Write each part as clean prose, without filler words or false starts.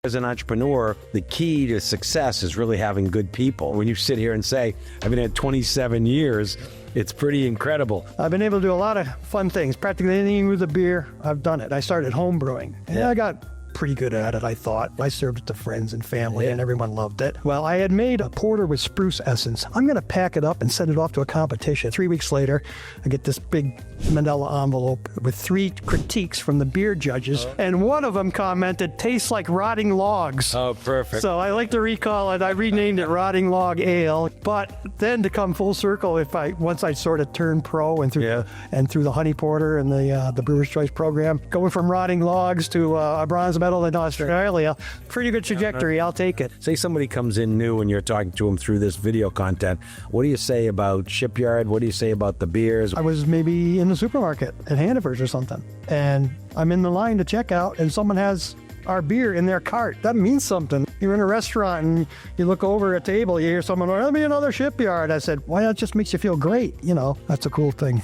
As an entrepreneur, the key to success is really having good people. When you sit here and say, I've been at 27 years, it's pretty incredible. I've been able to do a lot of fun things. Practically anything with a beer, I've done it. I started homebrewing, and I got pretty good at it, I thought. I served it to friends and family, and everyone loved it. Well, I had made a porter with spruce essence. I'm going to pack it up and send it off to a competition. 3 weeks later, I get this big manila envelope with 3 critiques from the beer judges, and one of them commented, tastes like rotting logs. Oh, perfect. So I like to recall it. I renamed it Rotting Log Ale. But then to come full circle, once I sort of turned pro and through the Honey Porter and the Brewer's Choice program, going from rotting logs to a bronze medal in Australia, pretty good trajectory. I'll take it. Say somebody comes in new and you're talking to them through this video content. What do you say about Shipyard? What do you say about the beers? I was maybe in the supermarket at Hannaford's or something, and I'm in the line to check out, and someone has our beer in their cart. That means something. You're in a restaurant and you look over a table, you hear someone, let me another Shipyard. I said, why, that just makes you feel great. You know, that's a cool thing.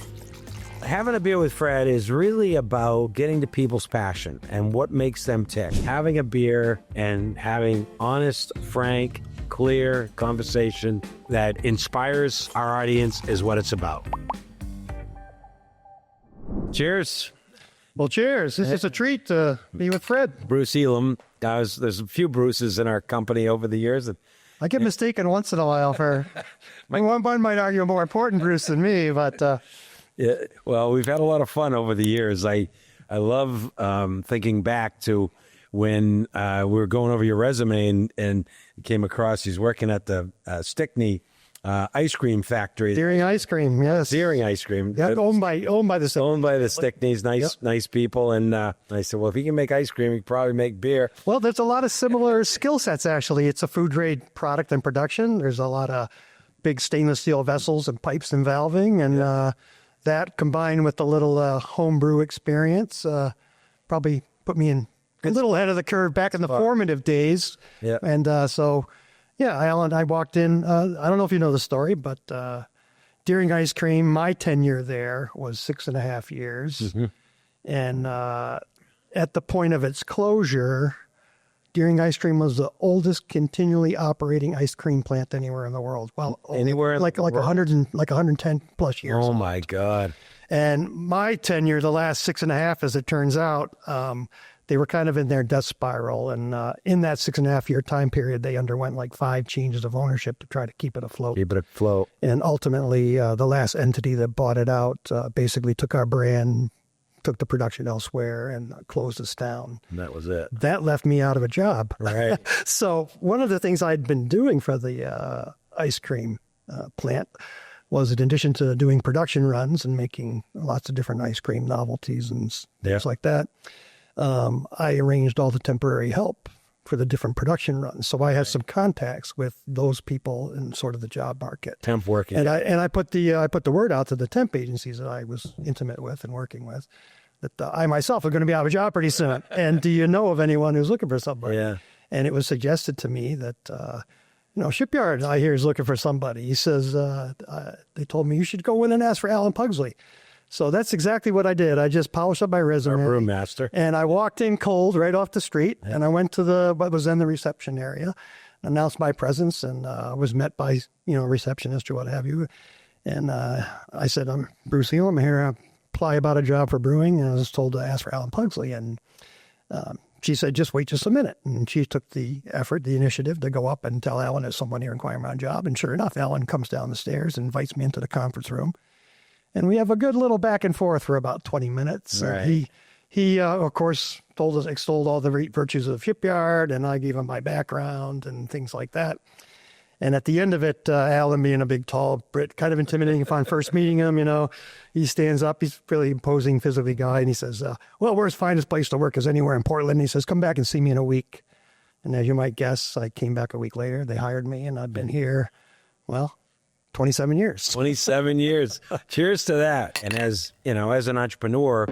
Having a beer with Fred is really about getting to people's passion and what makes them tick. Having a beer and having honest, frank, clear conversation that inspires our audience is what it's about. Cheers. Well, cheers. This is a treat to be with Fred. Bruce Elam. There's a few Bruces in our company over the years. I get mistaken once in a while for, one might argue a more important Bruce than me, but... Yeah, well, we've had a lot of fun over the years. I love thinking back to when we were going over your resume and came across he's working at the Stickney ice cream factory. Deering Ice Cream, yes. Deering Ice Cream. Yeah, owned by the Stickneys. Owned by the Stickneys, nice people. And I said, well, if he can make ice cream, he can probably make beer. Well, there's a lot of similar skill sets, actually. It's a food grade product and production. There's a lot of big stainless steel vessels and pipes and valving, and that combined with the little homebrew experience probably put me in a little ahead of the curve back in the formative days. Yeah. And Alan, I walked in. I don't know if you know the story, but Deering Ice Cream, my tenure there was 6.5 years. Mm-hmm. And at the point of its closure, Deering Ice Cream was the oldest continually operating ice cream plant anywhere in the world. Well, anywhere like 110 plus years. Oh my God! And my tenure, the last 6.5, as it turns out, they were kind of in their death spiral. And in that 6.5 year time period, they underwent like 5 changes of ownership to try to keep it afloat. Keep it afloat. And ultimately, the last entity that bought it out basically took our brand, took the production elsewhere, and closed us down. And that was it. That left me out of a job. Right. So one of the things I'd been doing for the ice cream plant was, in addition to doing production runs and making lots of different ice cream novelties and things like that, I arranged all the temporary help for the different production runs. So I had some contacts with those people in sort of the job market. Temp working. And I put the word out to the temp agencies that I was intimate with and working with, that I myself are going to be out of a job pretty soon. And do you know of anyone who's looking for somebody? Yeah. And it was suggested to me that, Shipyard, I hear, is looking for somebody. He says, they told me you should go in and ask for Alan Pugsley. So that's exactly what I did. I just polished up my resume. Our brewmaster. And I walked in cold right off the street, and I went to what was then the reception area, announced my presence, and was met by, receptionist or what have you. And I said, I'm Bruce Elam, I'm here to apply about a job for brewing. And I was told to ask for Alan Pugsley. And she said, just wait just a minute. And she took the effort, the initiative to go up and tell Alan there's someone here inquiring about a job. And sure enough, Alan comes down the stairs and invites me into the conference room. And we have a good little back and forth for about 20 minutes. Right. He of course, extolled all the virtues of Shipyard, and I gave him my background and things like that. And at the end of it, Alan, being a big, tall Brit, kind of intimidating upon first meeting him, he stands up. He's a really imposing physically guy, and he says, where's the finest place to work is anywhere in Portland. And he says, come back and see me in a week. And as you might guess, I came back a week later. They hired me, and I've been here, 27 years. 27 years. Cheers to that. And as an entrepreneur,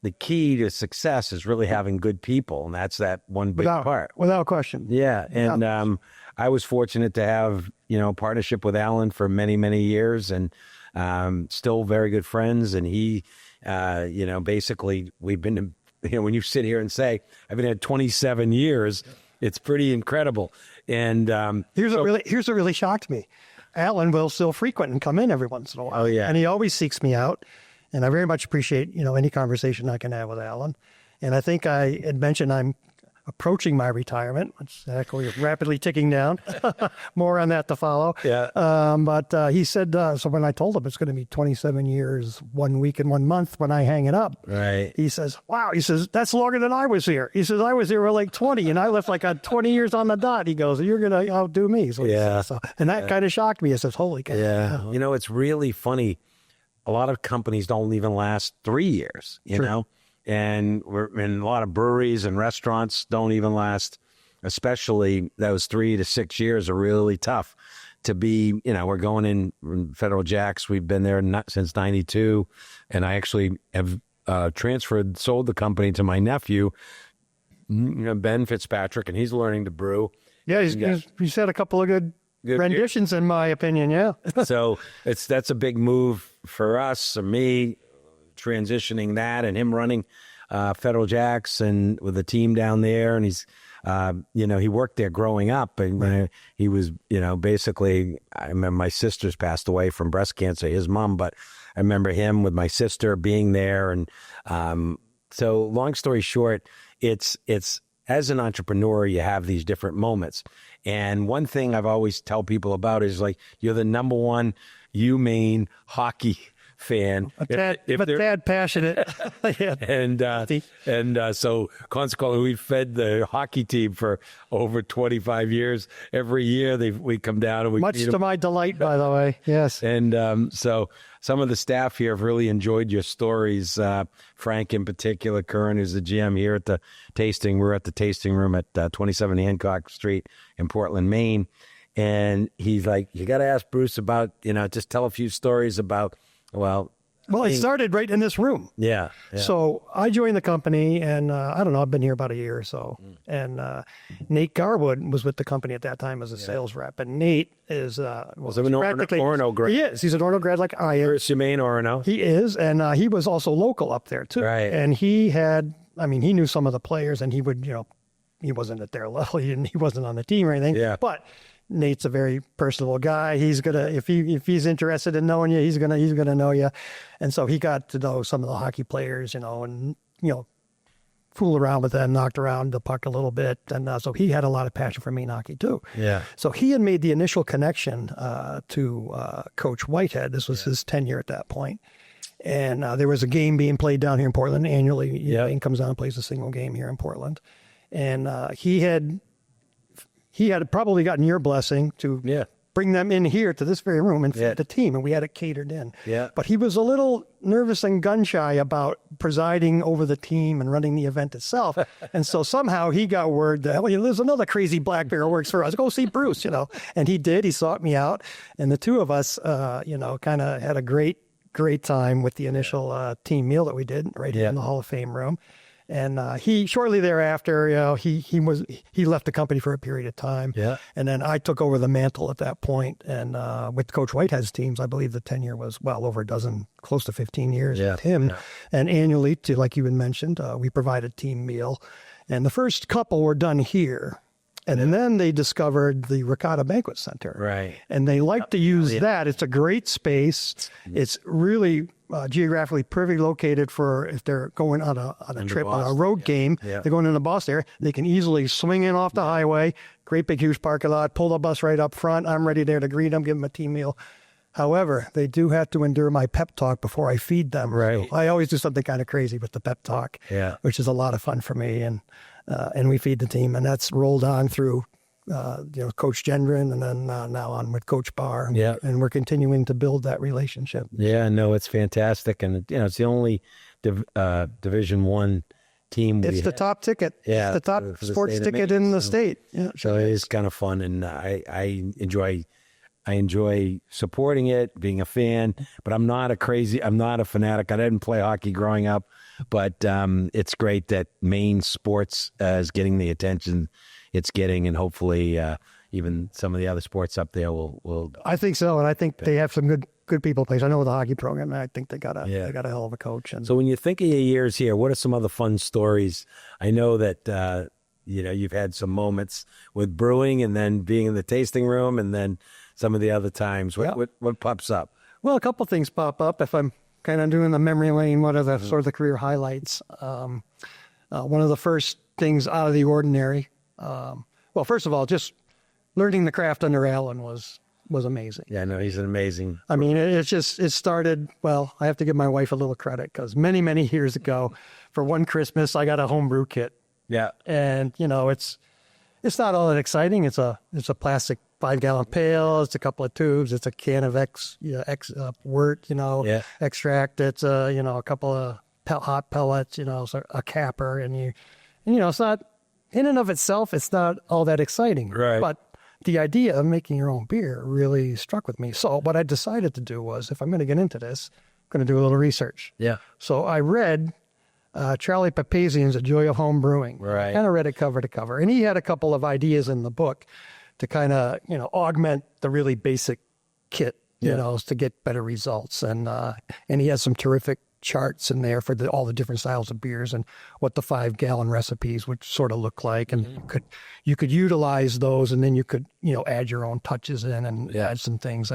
the key to success is really having good people. And that's that one big part. Without question. Yeah. And I was fortunate to have, partnership with Alan for many, many years, and still very good friends. And he, basically we've been, when you sit here and say, I've been at 27 years, It's pretty incredible. And Here's what really shocked me. Alan will still frequent and come in every once in a while. Oh, yeah. And he always seeks me out. And I very much appreciate, any conversation I can have with Alan. And I think I had mentioned I'm approaching my retirement, which is actually rapidly ticking down. More on that to follow. Yeah. But he said, so when I told him it's going to be 27 years, 1 week and 1 month when I hang it up, right. He says, wow, he says, that's longer than I was here. He says, I was here for like 20 and I left like 20 years on the dot. He goes, you're going to outdo me. So yeah. And that kind of shocked me. I says, holy cow. Yeah. It's really funny. A lot of companies don't even last 3 years, you know? And we're in a lot of breweries and restaurants don't even last, especially those 3 to 6 years are really tough to be, we're going in Federal Jacks. We've been there since 92. And I actually have sold the company to my nephew, Ben Fitzpatrick, and he's learning to brew. Yeah, he's had a couple of good renditions in my opinion. Yeah. So that's a big move for us, or me, transitioning that and him running Federal Jacks and with a team down there. And he's, he worked there growing up. And he was, basically, I remember my sister's passed away from breast cancer, his mom, but I remember him with my sister being there. And so long story short, it's as an entrepreneur, you have these different moments. And one thing I've always tell people about is like, you're the number one UMaine hockey fan. A tad passionate. Yeah. And so consequently, we fed the hockey team for over 25 years. Every year we come down and we much to my delight, by the way. Yes. And so some of the staff here have really enjoyed your stories. Frank in particular, Curran, who's the GM here at the tasting. We're at the tasting room at 27 Hancock Street in Portland, Maine. And he's like, you got to ask Bruce about, just tell a few stories about, well, it started right in this room. Yeah. So I joined the company, and I don't know, I've been here about a year or so. And Nate Garwood was with the company at that time as a sales rep. And Nate is was an Orono grad. He is. He's an Orono grad like I am. UMaine Orono. He is, and he was also local up there too. Right. And he knew some of the players, and he would, he wasn't at their level. He wasn't on the team or anything. Yeah. But Nate's a very personable guy. He's gonna, if he's interested in knowing you, he's gonna know you. And so he got to know some of the hockey players, and fool around with that, knocked around the puck a little bit, and so he had a lot of passion for Maine hockey too. Yeah. So he had made the initial connection to Coach Whitehead. This was his tenure at that point. And there was a game being played down here in Portland annually. Maine comes down and plays a single game here in Portland, and he had probably gotten your blessing to bring them in here to this very room and feed the team, and we had it catered in. Yeah. But he was a little nervous and gun-shy about presiding over the team and running the event itself. And so somehow he got word that, there's another crazy black bear who works for us. Go see Bruce, And he did. He sought me out. And the two of us, kind of had a great time with the initial team meal that we did right here in the Hall of Fame room. And he shortly thereafter, he left the company for a period of time. Yeah. And then I took over the mantle at that point. And with Coach Whitehead's teams, I believe the tenure was well over a dozen, close to 15 years with him. Yeah. And annually, like you had mentioned, we provided team meal. And the first couple were done here. And then they discovered the Ricotta Banquet Center. Right. And they like to use that. It's a great space. It's really geographically perfectly located for if they're going on a trip, on a road game. Yeah. They're going in the Boston area. They can easily swing in off the highway. Great big huge parking lot. Pull the bus right up front. I'm ready there to greet them, give them a team meal. However, they do have to endure my pep talk before I feed them. Right. So I always do something kind of crazy with the pep talk, which is a lot of fun for me. And we feed the team, and that's rolled on through, Coach Gendron, and then now on with Coach Barr. Yeah. And we're continuing to build that relationship. Yeah, no, it's fantastic. And, it's the only Division I team. It's the top ticket. Yeah. It's the top sports ticket in the state. Yeah. So it is kind of fun. And I enjoy supporting it, being a fan, but I'm not a fanatic. I didn't play hockey growing up, but it's great that Maine sports is getting the attention it's getting, and hopefully even some of the other sports up there will. I think so, and I think they have some good people place. I know the hockey program, and I think they got a hell of a coach. And so when you think of your years here, what are some other fun stories? I know that you've had some moments with brewing and then being in the tasting room and then some of the other times. What pops up? Well, a couple things pop up if I'm kind of doing the memory lane. What are the sort of the career highlights? One of the first things out of the ordinary. Well, first of all, just learning the craft under Alan was amazing. Yeah, no, he's an amazing. I mean, it started, well, I have to give my wife a little credit because many, many years ago, for one Christmas, I got a homebrew kit. Yeah. And, it's not all that exciting. It's a plastic 5-gallon pail. It's a couple of tubes. It's a can of wort, extract. It's a couple of hot pellets, so a capper, and it's not, in and of itself, it's not all that exciting. Right. But the idea of making your own beer really struck with me. So what I decided to do was, if I'm going to get into this, I'm going to do a little research. Yeah. So I read Charlie Papazian's A Joy of Home Brewing. Right. Kind of read it cover to cover. And he had a couple of ideas in the book to kind of, augment the really basic kit, to get better results. And he has some terrific charts in there for all the different styles of beers and what the 5-gallon recipes would sort of look like. And you could utilize those, and then you could, add your own touches in and add some things.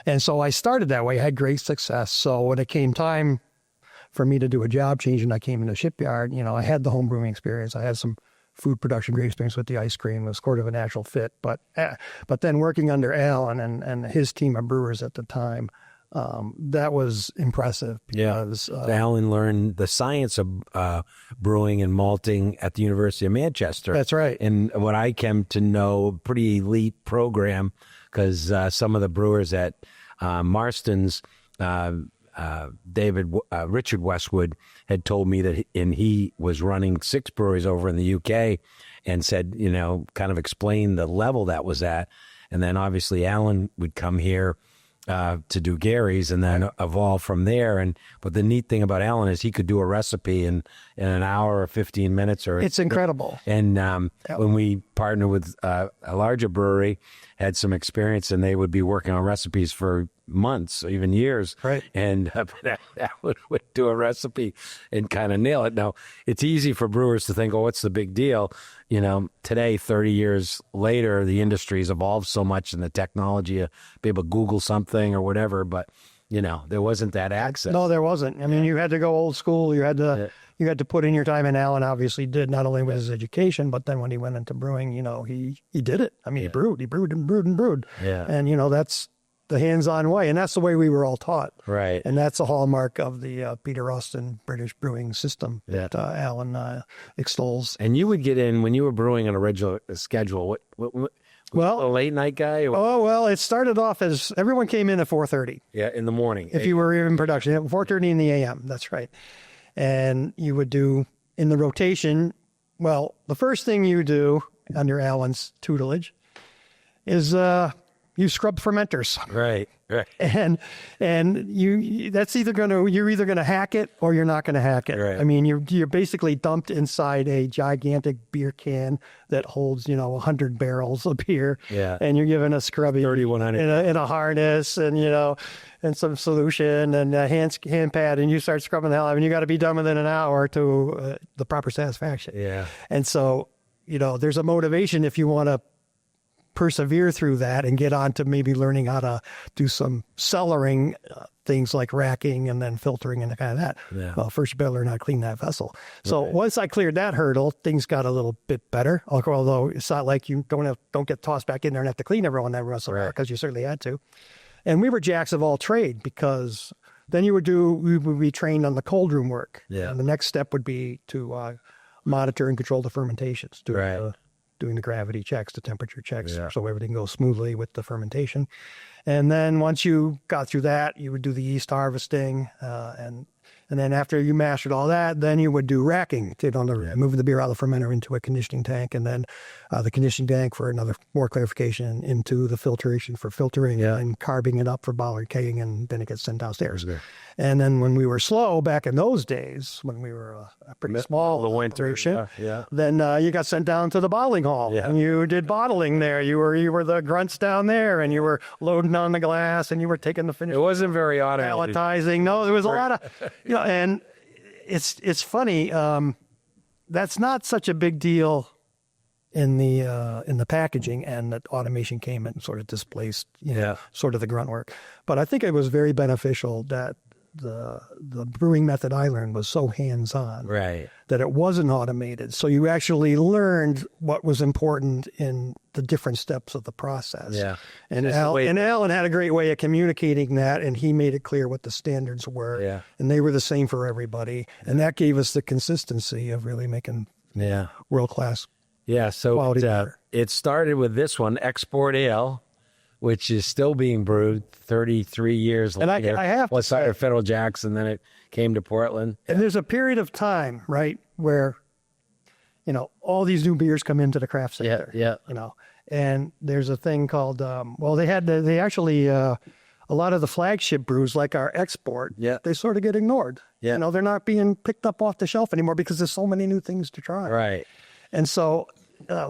And so I started that way. I had great success. So when it came time for me to do a job change and I came into Shipyard, I had the home brewing experience. I had some food production great experience with the ice cream. It was sort of a natural fit. But then working under Alan and his team of brewers at the time, that was impressive. Because, Alan learned the science of brewing and malting at the University of Manchester. That's right. And what I came to know, pretty elite program, because some of the brewers at Marston's, Richard Westwood had told me that, and he was running 6 breweries over in the UK, and said, kind of explained the level that was at. And then obviously Alan would come here to do Gary's and then evolve from there. But the neat thing about Alan is he could do a recipe in an hour or 15 minutes. It's incredible. And when we partnered with a larger brewery, had some experience, and they would be working on recipes for months, or even years. Right. And that would do a recipe and kind of nail it. Now, it's easy for brewers to think, oh, what's the big deal? Today, 30 years later, the industry's evolved so much, and the technology to be able to Google something or whatever, but there wasn't that access. No, there wasn't. I mean, you had to go old school. You had to put in your time, and Alan obviously did, not only with his education, but then when he went into brewing, he did it. I mean, he brewed and brewed. Yeah. And, that's the hands-on way, and that's the way we were all taught. Right. And that's a hallmark of the Peter Austin British brewing system that Alan extols. And you would get in, when you were brewing on a regular schedule, what well, a late night guy? Or? Oh, well, it started off as everyone came in at 4:30. Yeah, in the morning. If you were in production, 4:30 in the a.m., that's right. And you would do, in the rotation, well, the first thing you do under Alan's tutelage is you scrub fermenters. Right. And that's you're either gonna hack it or you're not gonna hack it. Right. I mean, you're basically dumped inside a gigantic beer can that holds 100 barrels of beer. Yeah. And you're given a scrubby 3,100 in a harness and and some solution and a hand pad, and you start scrubbing the hell out of it, and you got to be done within an hour to the proper satisfaction. Yeah. And so there's a motivation if you want to persevere through that and get on to maybe learning how to do some cellaring, things like racking and then filtering and kind of that. Yeah. Well, first you better learn how to clean that vessel. So once I cleared that hurdle, things got a little bit better. Although it's not like you don't get tossed back in there and have to clean everyone that vessel because you certainly had to. And we were jacks of all trade, because then we would be trained on the cold room work. Yeah. And the next step would be to monitor and control the fermentations. Doing the gravity checks, the temperature checks, so everything goes smoothly with the fermentation. And then once you got through that, you would do the yeast harvesting, and then after you mastered all that, then you would do racking, moving the beer out of the fermenter into a conditioning tank, and then the conditioning tank for another more clarification into the filtration for filtering and carbing it up for bollard kegging, and then it gets sent downstairs. And then when we were slow back in those days, when we were a pretty small operation, then you got sent down to the bottling hall, and you did bottling there. You were the grunts down there, and you were loading on the glass, and you were taking the finish. It wasn't very automated. Palletizing. No, there was a lot of, and it's funny. That's not such a big deal in the packaging, and that automation came and sort of displaced, sort of the grunt work. But I think it was very beneficial that the brewing method I learned was so hands-on, Right. that it wasn't automated. So you actually learned what was important in the different steps of the process. Yeah. And Just the way- Alan had a great way of communicating that, and he made it clear what the standards were. Yeah. And they were the same for everybody. And that gave us the consistency of really making Yeah. world-class. Yeah. So Quality beer. it started with this one, Export Ale, which is still being brewed 33 years And later. I have to Well, it started at Federal Jacks, and then it came to Portland. And there's a period of time, right, where, all these new beers come into the craft sector. Yeah. And there's a thing called, they actually, a lot of the flagship brews like our export, they sort of get ignored. Yeah. They're not being picked up off the shelf anymore because there's so many new things to try. Right. And so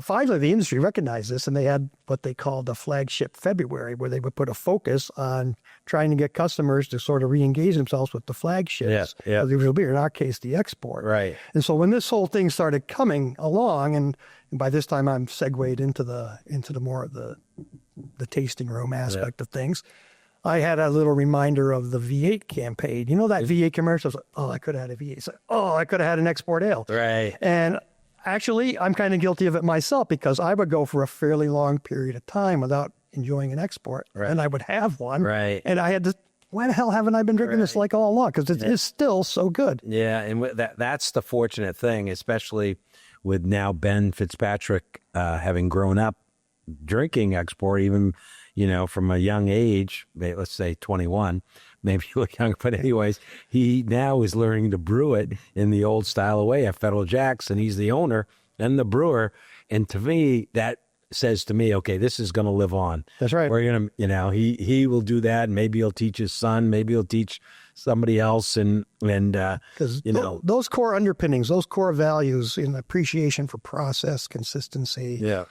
finally the industry recognized this, and they had what they called the flagship February, where they would put a focus on trying to get customers to sort of re-engage themselves with the flagships of the original beer, in our case, the export. Right. And so when this whole thing started coming along, and by this time I'm segued into the more of the tasting room aspect of things, I had a little reminder of the V8 campaign. That V8 commercial? I was like, oh, I could have had a V8. It's like, oh, I could have had an export ale. Right. And actually, I'm kind of guilty of it myself, because I would go for a fairly long period of time without enjoying an export, and I would have one, and I had to. Why the hell haven't I been drinking this like all along? Because it is still so good. Yeah, and that's the fortunate thing, especially with now Ben Fitzpatrick having grown up drinking export, even from a young age, let's say 21. Maybe a little younger, but anyways, he now is learning to brew it in the old style way at Federal Jacks, and he's the owner and the brewer. And to me, that says to me, okay, this is going to live on. That's right. We're going to, he will do that. Maybe he'll teach his son. Maybe he'll teach somebody else. And because those core underpinnings, those core values in appreciation for process, consistency. Yeah.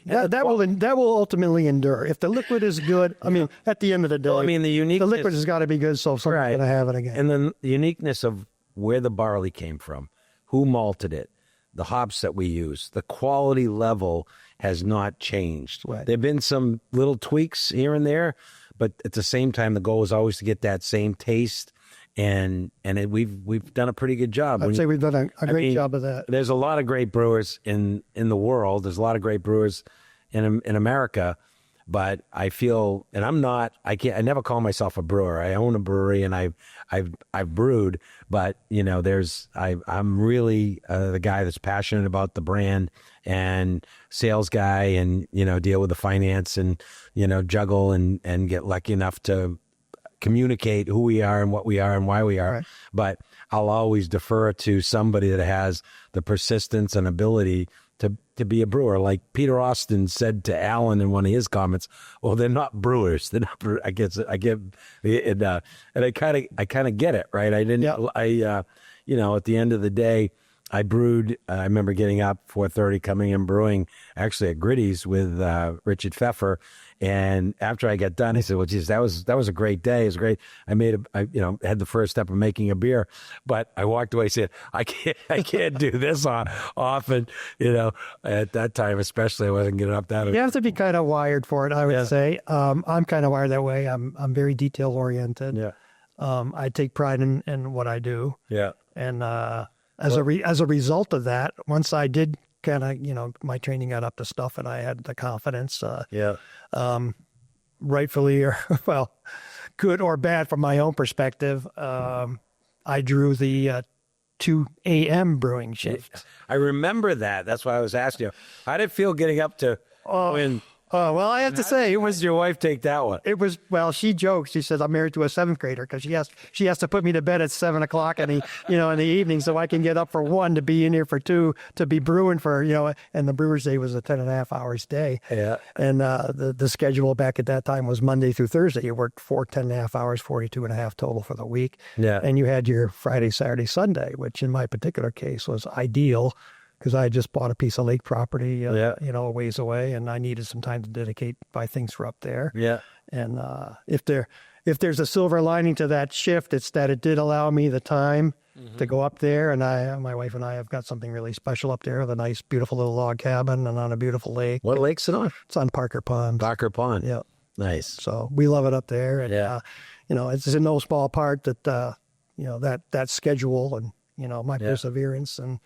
That will ultimately endure. If the liquid is good, I mean, at the end of the day, the liquid has got to be good, so someone's going to have it again. And then the uniqueness of where the barley came from, who malted it, the hops that we use, the quality level has not changed. Right. There have been some little tweaks here and there, but at the same time, the goal is always to get that same taste. And we've done a pretty good job. I'd say we've done a great job of that. There's a lot of great brewers in the world. There's a lot of great brewers in America, but I feel, and I never call myself a brewer. I own a brewery and I've brewed, but I'm really the guy that's passionate about the brand and sales guy, and deal with the finance and juggle and get lucky enough to communicate who we are and what we are and why we are. Right. But I'll always defer to somebody that has the persistence and ability to be a brewer. Like Peter Austin said to Alan in one of his comments, well, they're not brewers. They're not brewers. I get it. And I kind of get it, right? I didn't, at the end of the day, I brewed. I remember getting up 4:30, coming in brewing, actually at Gritty's with Richard Pfeffer. And after I got done, he said, "Well, geez, that was a great day. It was great. I had the first step of making a beer, but I walked away saying, I can't do this often. At that time, especially, I wasn't getting up that. You have to be kind of wired for it, I would say. I'm kind of wired that way. I'm very detail oriented. Yeah. I take pride in what I do. Yeah. And as a result of that, once I did kind of, my training got up to stuff and I had the confidence, rightfully or, well, good or bad from my own perspective, I drew the 2 a.m. brewing shift. I remember that. That's why I was asking you. How did it feel getting up to when? Well, I have to say, How did your wife take that one? It was, well, she jokes. She says, I'm married to a 7th grader because she has to put me to bed at 7 o'clock in the evening so I can get up for 1 to be in here for 2 to be brewing for, and the brewer's day was a 10.5 hours day. Yeah. And the schedule back at that time was Monday through Thursday. You worked 10.5 hours, 42.5 total for the week. Yeah. And you had your Friday, Saturday, Sunday, which in my particular case was ideal, because I had just bought a piece of lake property, a ways away, and I needed some time to dedicate, buy things for up there. Yeah. And if there if there's a silver lining to that shift, it's that it did allow me the time to go up there. And my wife and I have got something really special up there with a nice, beautiful little log cabin and on a beautiful lake. What lake's it on? It's on Parker Pond. Parker Pond. Yeah. Nice. So we love it up there. And, you know, it's in no small part that, you know, that schedule and, you know, my perseverance and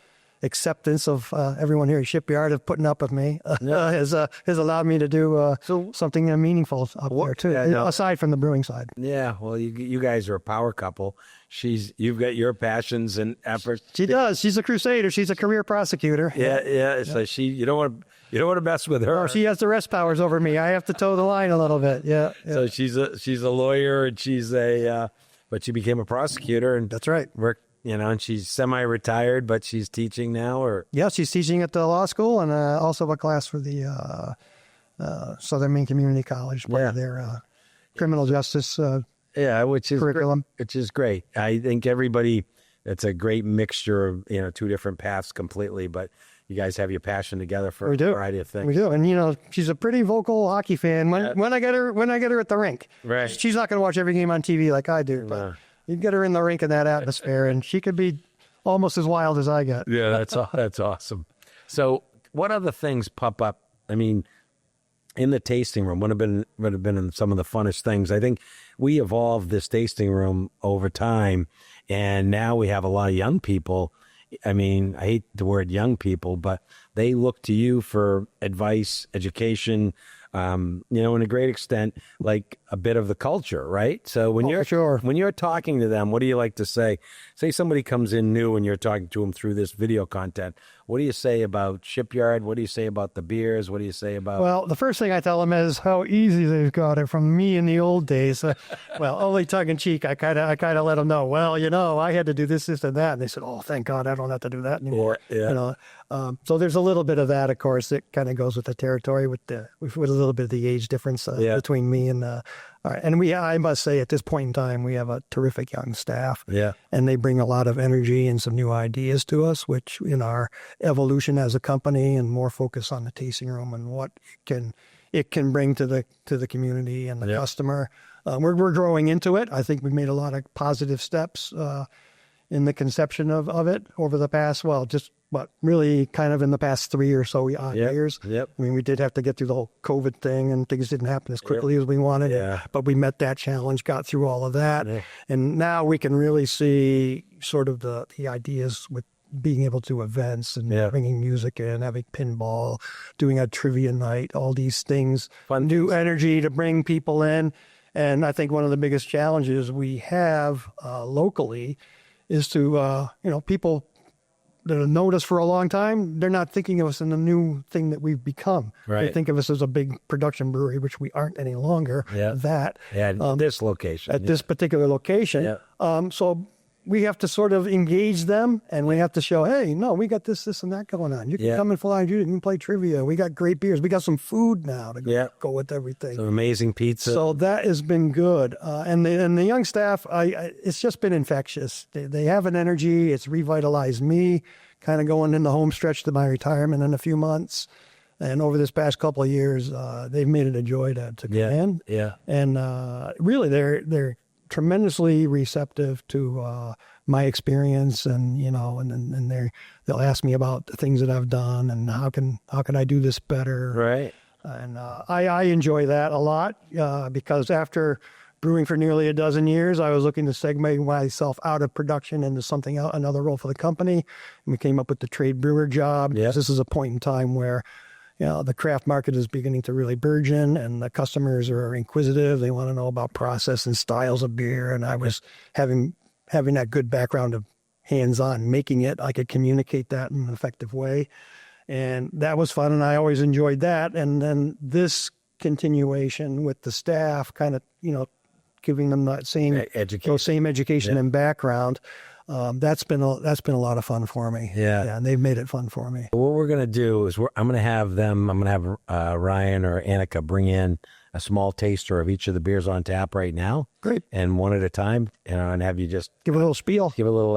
acceptance of everyone here at Shipyard of putting up with me has allowed me to do something meaningful up there too, aside from the brewing side. Yeah, well, you guys are a power couple. You've got your passions and efforts. She does. She's a crusader. She's a career prosecutor. Yeah. So you don't want to mess with her. Oh, she has the rest powers over me. I have to toe the line a little bit. Yeah. So she's a lawyer and but she became a prosecutor and that's right. Worked. You know, and she's semi-retired, but she's teaching now, or yeah, she's teaching at the law school and also a class for the Southern Maine Community College, part of their criminal justice curriculum, which is great. I think it's a great mixture of two different paths completely, but you guys have your passion together for a variety of things. We do, and she's a pretty vocal hockey fan. When I get her at the rink, right? She's not going to watch every game on TV like I do, but. You get her in the rink in that atmosphere, and she could be almost as wild as I get. Yeah, that's awesome. So, what other things pop up? I mean, in the tasting room, would have been in some of the funnest things. I think we evolved this tasting room over time, and now we have a lot of young people. I mean, I hate the word young people, but they look to you for advice, education. In a great extent, like a bit of the culture, right? So when you're talking to them, what do you like to say? Say somebody comes in new and you're talking to them through this video content. What do you say about Shipyard? What do you say about the beers? What do you say about? Well, the first thing I tell them is how easy they've got it from me in the old days. Well, only tongue in cheek. I kind of let them know. Well, I had to do this, and that, and they said, "Oh, thank God, I don't have to do that anymore." So there's a little bit of that, of course. It kind of goes with the territory with a little bit of the age difference between me and. I must say, at this point in time, we have a terrific young staff. Yeah, and they bring a lot of energy and some new ideas to us, which in our evolution as a company and more focus on the tasting room and what it can bring to the community and the customer. We're growing into it. I think we've made a lot of positive steps in the conception of it over the past, really kind of in the past 3 or so years. Yep. I mean, we did have to get through the whole COVID thing and things didn't happen as quickly as we wanted. Yeah. But we met that challenge, got through all of that. Yeah. And now we can really see sort of the ideas with being able to events and bringing music in, having pinball, doing a trivia night, all these things, new energy to bring people in. And I think one of the biggest challenges we have locally is to, people that have known us for a long time, they're not thinking of us in the new thing that we've become. Right. They think of us as a big production brewery, which we aren't any longer. Yeah. This location. At this particular location. Yeah. So we have to sort of engage them, and we have to show, hey, no, we got this, and that going on. You can come and fly, you can play trivia. We got great beers. We got some food now to go with everything. Some amazing pizza. So that has been good. And the young staff, it's just been infectious. They have an energy. It's revitalized me, kind of going in the home stretch to my retirement in a few months. And over this past couple of years, they've made it a joy to come in. Yeah. And really, they're tremendously receptive to my experience, and they'll ask me about the things that I've done and how can I do this better. Right. And I enjoy that a lot because after brewing for nearly a dozen years, I was looking to segue myself out of production into something else, another role for the company. And we came up with the trade brewer job. Yes. This is a point in time where the craft market is beginning to really burgeon, and the customers are inquisitive. They want to know about process and styles of beer. And I was having that good background of hands-on making it. I could communicate that in an effective way. And that was fun, and I always enjoyed that. And then this continuation with the staff kind of, giving them that same education and background. That's been a lot of fun for me. Yeah, and they've made it fun for me. What we're gonna do is I'm gonna have Ryan or Annika bring in a small taster of each of the beers on tap right now. Great. And one at a time, and have you just give a little spiel, give a little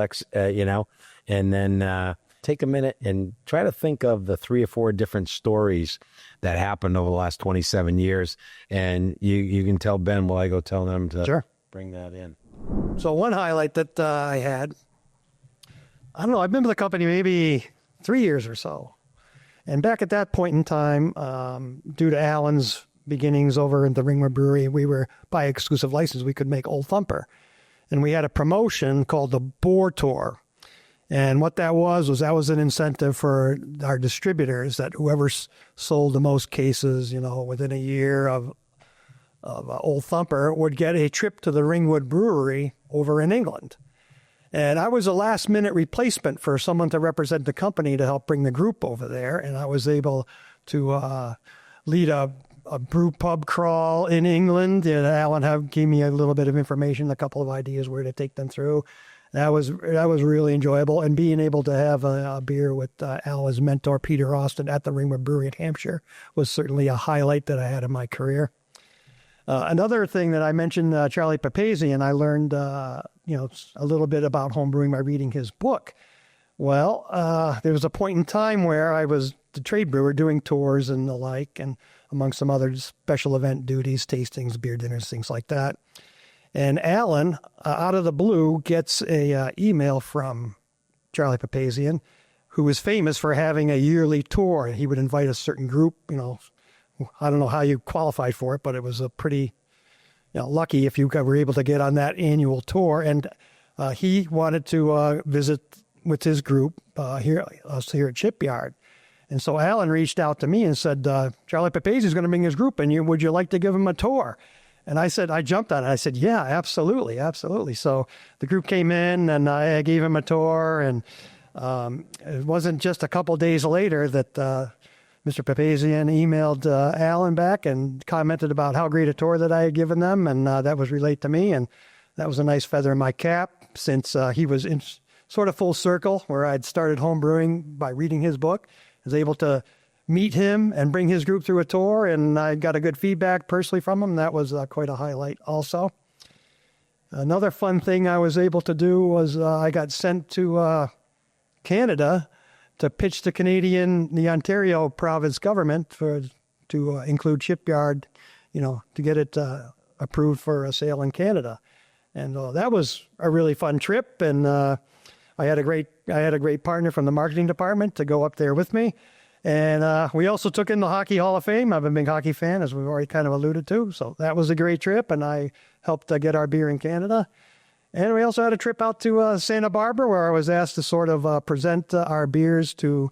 and then take a minute and try to think of the 3 or 4 different stories that happened over the last 27 years. And you can tell Ben while I go tell them to bring that in. So one highlight that I had, I don't know, I've been with the company maybe 3 years or so. And back at that point in time, due to Alan's beginnings over at the Ringwood Brewery, we were, by exclusive license, we could make Old Thumper. And we had a promotion called the Boar Tour. And what that was that was an incentive for our distributors that whoever sold the most cases, within a year of Old Thumper would get a trip to the Ringwood Brewery over in England. And I was a last-minute replacement for someone to represent the company to help bring the group over there. And I was able to lead a brew pub crawl in England. And Alan gave me a little bit of information, a couple of ideas where to take them through. That was really enjoyable. And being able to have a beer with Alan's mentor, Peter Austin, at the Ringwood Brewery in Hampshire was certainly a highlight that I had in my career. Another thing that I mentioned, Charlie Papazian, I learned, a little bit about homebrewing by reading his book. Well, there was a point in time where I was the trade brewer doing tours and the like, and among some other special event duties, tastings, beer dinners, things like that. And Alan, out of the blue, gets a email from Charlie Papazian, who was famous for having a yearly tour. He would invite a certain group, I don't know how you qualified for it, but it was a pretty lucky if you were able to get on that annual tour. And he wanted to visit with his group here at Shipyard. And so Alan reached out to me and said, Charlie Papazian is going to bring his group in. Would you like to give him a tour? And I jumped on it. I said, yeah, absolutely, absolutely. So the group came in and I gave him a tour. And it wasn't just a couple days later that Mr. Papazian emailed Alan back and commented about how great a tour that I had given them. And that was relayed to me. And that was a nice feather in my cap since he was in sort of full circle where I'd started homebrewing by reading his book. I was able to meet him and bring his group through a tour, and I got a good feedback personally from him. That was quite a highlight also. Another fun thing I was able to do was I got sent to Canada to pitch the Ontario province government to include Shipyard, to get it approved for a sale in Canada. And that was a really fun trip, and I had a great partner from the marketing department to go up there with me. And we also took in the Hockey Hall of Fame. I'm a big hockey fan, as we've already kind of alluded to. So that was a great trip, and I helped get our beer in Canada. And we also had a trip out to Santa Barbara, where I was asked to sort of present our beers to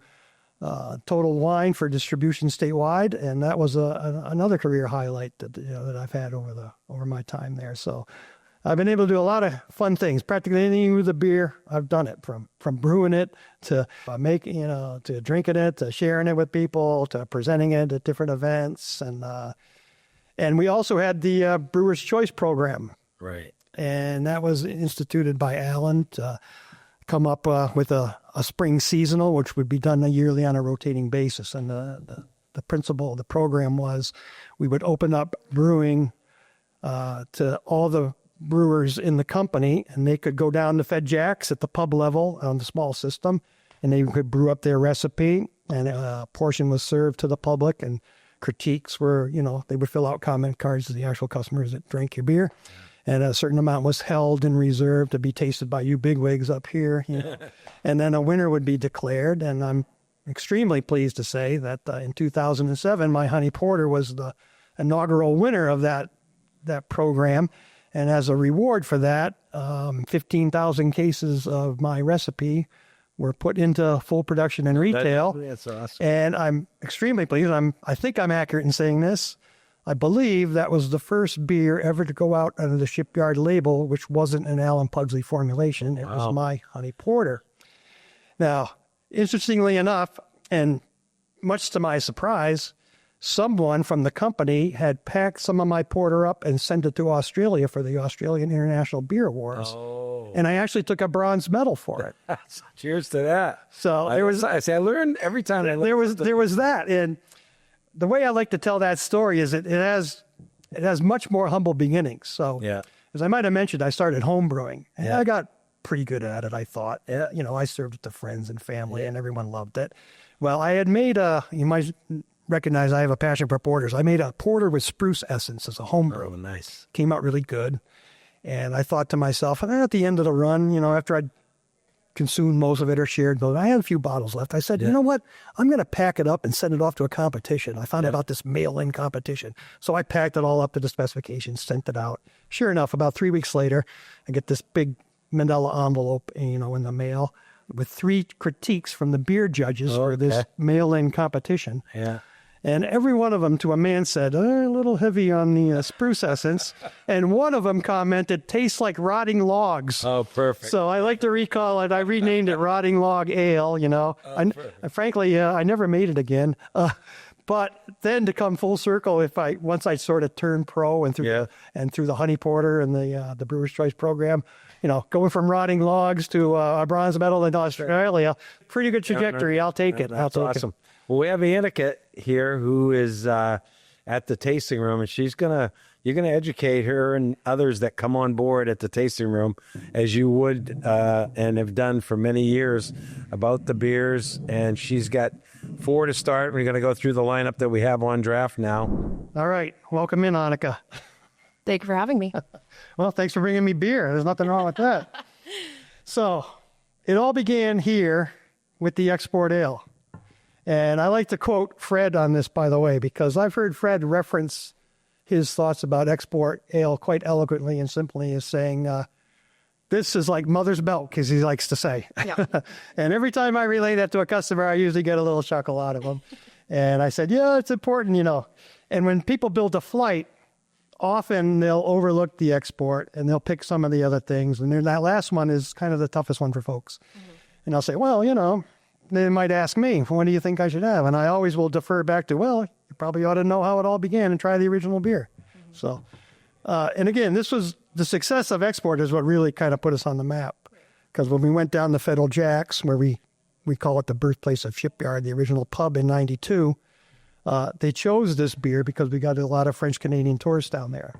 Total Wine for distribution statewide. And that was another career highlight that I've had over my time there. So I've been able to do a lot of fun things. Practically anything with a beer, I've done it, from brewing it to making, to drinking it, to sharing it with people, to presenting it at different events. And we also had the Brewer's Choice program. Right. And that was instituted by Alan to come up with a spring seasonal, which would be done yearly on a rotating basis. And the principle of the program was we would open up brewing to all the brewers in the company, and they could go down to Fed Jacks at the pub level on the small system, and they could brew up their recipe, and a portion was served to the public, and critiques were, they would fill out comment cards to the actual customers that drank your beer, and a certain amount was held in reserve to be tasted by you bigwigs up here, and then a winner would be declared. And I'm extremely pleased to say that in 2007, my Honey Porter was the inaugural winner of that program. And as a reward for that, 15,000 cases of my recipe were put into full production and retail. That's awesome. And I'm extremely pleased. I think I'm accurate in saying this. I believe that was the first beer ever to go out under the Shipyard label, which wasn't an Alan Pugsley formulation. It was my Honey Porter. Now, interestingly enough, and much to my surprise, someone from the company had packed some of my porter up and sent it to Australia for the Australian International Beer Awards. Oh. And I actually took a bronze medal for it. Cheers to that. So I learn every time. There was that. And the way I like to tell that story is it has much more humble beginnings. So as I might have mentioned, I started homebrewing, and I got pretty good at it, I thought. I served it to friends and family, and everyone loved it. Well, I had made you might recognize I have a passion for porters. I made a porter with spruce essence as a home brew. Oh, nice. Came out really good. And I thought to myself, at the end of the run, after I'd consumed most of it or shared, I had a few bottles left. I said, you know what? I'm going to pack it up and send it off to a competition. I found out about this mail-in competition. So I packed it all up to the specifications, sent it out. Sure enough, about 3 weeks later, I get this big Mandela envelope, in the mail with 3 critiques from the beer judges for this mail-in competition. Yeah. And every one of them, to a man, said, a little heavy on the spruce essence. And one of them commented, tastes like rotting logs. Oh, perfect. So I like to recall it. I renamed it Rotting Log Ale, Frankly, I never made it again. But then to come full circle, once I sort of turned pro and through the Honey Porter and the Brewer's Choice program, going from rotting logs to a bronze medal in Australia, pretty good trajectory. I'll take it. That's awesome. Well, we have Annika here who is at the tasting room, and you're gonna educate her and others that come on board at the tasting room, as you would and have done for many years, about the beers. And she's got 4 to start. We're gonna go through the lineup that we have on draft now. All right, welcome in, Annika. Thank you for having me. Well, thanks for bringing me beer. There's nothing wrong with that. So, it all began here with the export ale. And I like to quote Fred on this, by the way, because I've heard Fred reference his thoughts about export ale quite eloquently and simply as saying, this is like mother's milk, as he likes to say. Yeah. And every time I relay that to a customer, I usually get a little chuckle out of them. And I said, yeah, it's important, And when people build a flight, often they'll overlook the export and they'll pick some of the other things. And then that last one is kind of the toughest one for folks. Mm-hmm. And I'll say, well, they might ask me, what do you think I should have? And I always will defer back to, well, you probably ought to know how it all began and try the original beer. Mm-hmm. So, and again, this was the success of export is what really kind of put us on the map. Because when we went down to Federal Jack's, where we call it the birthplace of Shipyard, the original pub in 92, they chose this beer because we got a lot of French-Canadian tourists down there.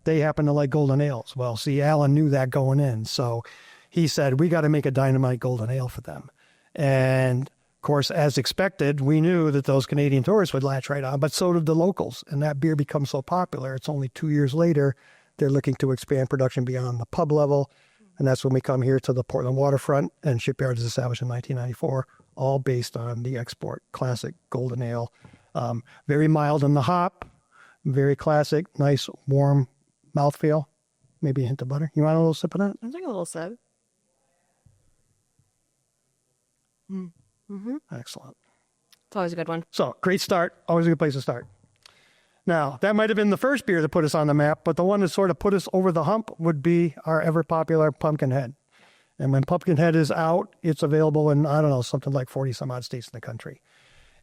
They happen to like golden ales. Well, see, Alan knew that going in. So he said, we got to make a dynamite golden ale for them. And, of course, as expected, we knew that those Canadian tourists would latch right on, but so did the locals. And that beer becomes so popular, it's only 2 years later, they're looking to expand production beyond the pub level. And that's when we come here to the Portland waterfront, and Shipyard is established in 1994, all based on the export classic golden ale. Very mild in the hop, very classic, nice, warm mouthfeel, maybe a hint of butter. You want a little sip of that? I'm taking a little sip. Mm-hmm. Excellent. It's always a good one. So, great start. Always a good place to start. Now, that might have been the first beer that put us on the map, but the one that sort of put us over the hump would be our ever-popular Pumpkinhead. And when Pumpkinhead is out, it's available in, something like 40-some-odd states in the country.